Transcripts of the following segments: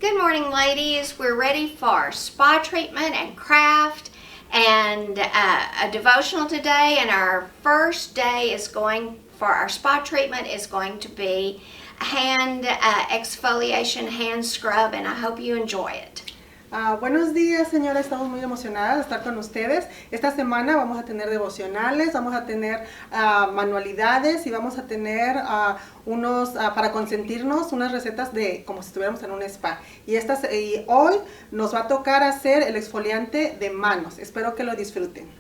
Good morning, ladies. We're ready for spa treatment and craft and a devotional today. And our first day is for our spa treatment is going to be hand exfoliation, hand scrub, and I hope you enjoy it. Buenos días, señora. Estamos muy emocionadas de estar con ustedes. Esta semana vamos a tener devocionales, vamos a tener manualidades y vamos a tener para consentirnos unas recetas de como si estuviéramos en un spa. Y hoy nos va a tocar hacer el exfoliante de manos. Espero que lo disfruten.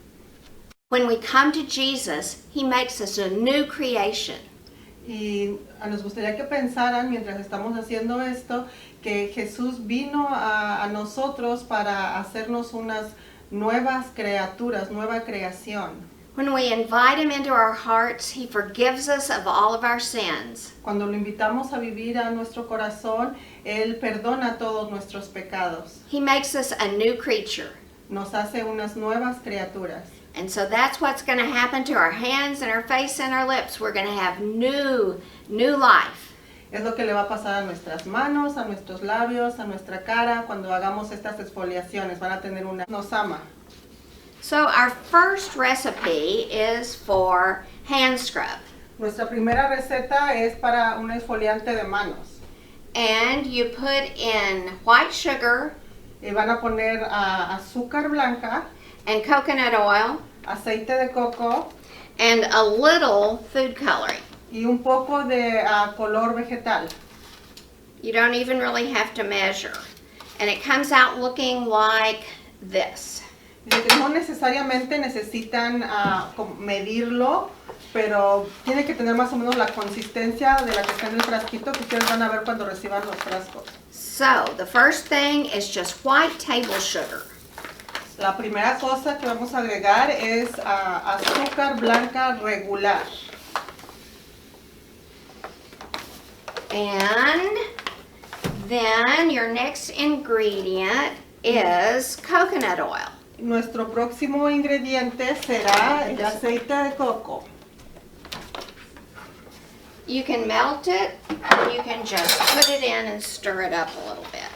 When we come to Jesus, He makes us a new creation. Y nos gustaría que pensaran mientras estamos haciendo esto que Jesús vino a nosotros para hacernos unas nuevas criaturas, nueva creación. When we invite Him into our hearts, He forgives us of all of our sins. Cuando lo invitamos a vivir a nuestro corazón, Él perdona todos nuestros pecados. He makes us a new creature. Nos hace unas nuevas criaturas. And so that's what's going to happen to our hands and our face and our lips. We're going to have new life. Es lo que le va a pasar a nuestras manos, a nuestros labios, a nuestra cara cuando hagamos estas exfoliaciones. Van a tener nos ama. So our first recipe is for hand scrub. Nuestra primera receta es para un exfoliante de manos. And you put in white sugar. Y van a poner azúcar blanca. And coconut oil. Aceite de coco. And a little food coloring. Y un poco de color vegetal. You don't even really have to measure. And it comes out looking like this. Dice que no necesariamente necesitan medirlo, pero tiene que tener más o menos la consistencia de la que está en el frasquito que ustedes van a ver cuando reciban los frascos. So, the first thing is just white table sugar. La primera cosa que vamos a agregar es azúcar blanca regular. And then your next ingredient is coconut oil. Nuestro próximo ingrediente será el aceite de coco. You can melt it, or you can just put it in and stir it up a little bit.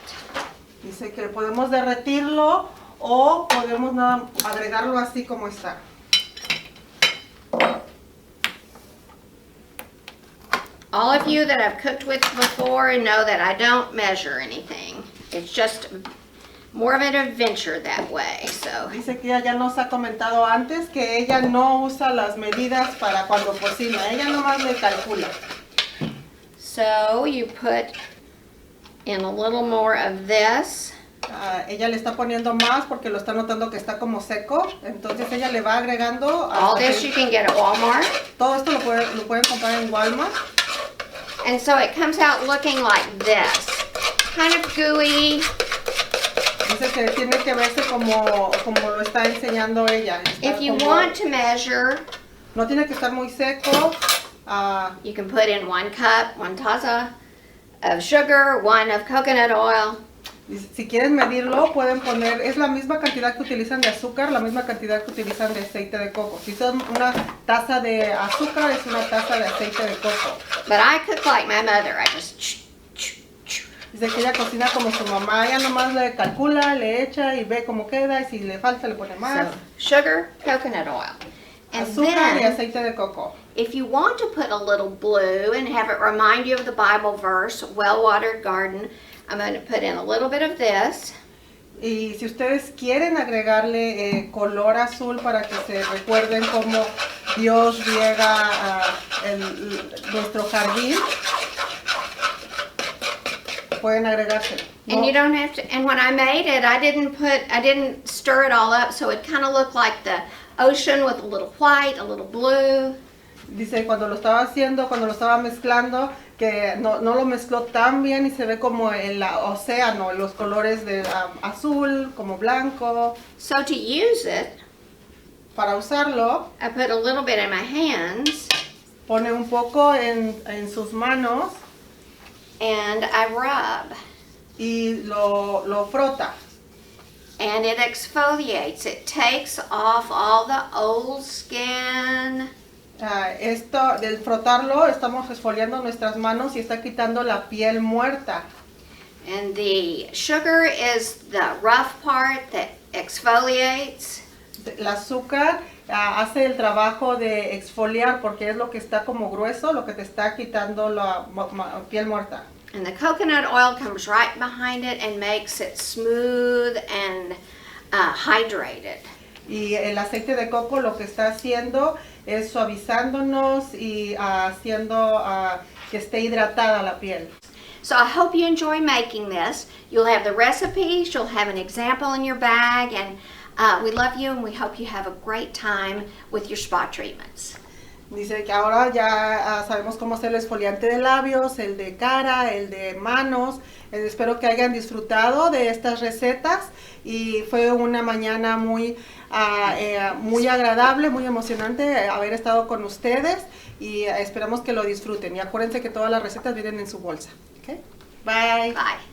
Dice que podemos derretirlo o podemos agregarlo así como está. All of you that I've cooked with before know that I don't measure anything. It's just more of an adventure that way. So. Dice que ella ya nos ha comentado antes que ella no usa las medidas para cuando cocina. Ella nomás le calcula. So you put in a little more of this. Ella le está poniendo más porque lo está notando que está como seco. Entonces ella le va agregando. All this you can get at Walmart. Todo esto lo pueden comprar en Walmart. And so it comes out looking like this. Kind of gooey. Dice que tiene que verse como lo está enseñando ella. If you want to measure, no tiene que estar muy seco. You can put in 1 cup, 1 taza of sugar, 1 of coconut oil. Si quieren medirlo, pueden poner, es la misma cantidad que utilizan de azúcar, la misma cantidad que utilizan de aceite de coco. Si son una taza de azúcar, es una taza de aceite de coco. But I cook like my mother. I just Dice que ella cocina como su mamá, ella nomás le calcula, le echa y ve cómo queda, y si le falta le pone más. So, sugar, coconut oil. And azúcar y then, aceite de coco. If you want to put a little blue and have it remind you of the Bible verse, well-watered garden, I'm going to put in a little bit of this. Y si ustedes quieren agregarle color azul para que se recuerden cómo Dios riega nuestro jardín, pueden agregárselo. No. And you don't have to. And when I made it, I didn't stir it all up, so it kind of looked like the ocean with a little white, a little blue. Dice cuando lo estaba mezclando, que no lo mezcló tan bien y se ve como el océano, los colores de azul, como blanco. So to use it, para usarlo, I put a little bit in my hands. Pone un poco en sus manos. And I rub. Y lo frota. And it exfoliates. It takes off all the old skin. Esto, del frotarlo, estamos exfoliando nuestras manos y está quitando la piel muerta. And the sugar is the rough part that exfoliates. El azúcar hace el trabajo de exfoliar porque es lo que está como grueso, lo que te está quitando la piel muerta. And the coconut oil comes right behind it and makes it smooth and hydrated. Y el aceite de coco lo que está haciendo es suavizándonos y haciendo que esté hidratada la piel. So I hope you enjoy making this. You'll have the recipes, you'll have an example in your bag, and we love you and we hope you have a great time with your spa treatments. Dice que ahora ya sabemos cómo hacer el exfoliante de labios, el de cara, el de manos. Espero que hayan disfrutado de estas recetas y fue una mañana muy agradable, muy emocionante haber estado con ustedes y esperamos que lo disfruten. Y acuérdense que todas las recetas vienen en su bolsa. Okay? Bye. Bye.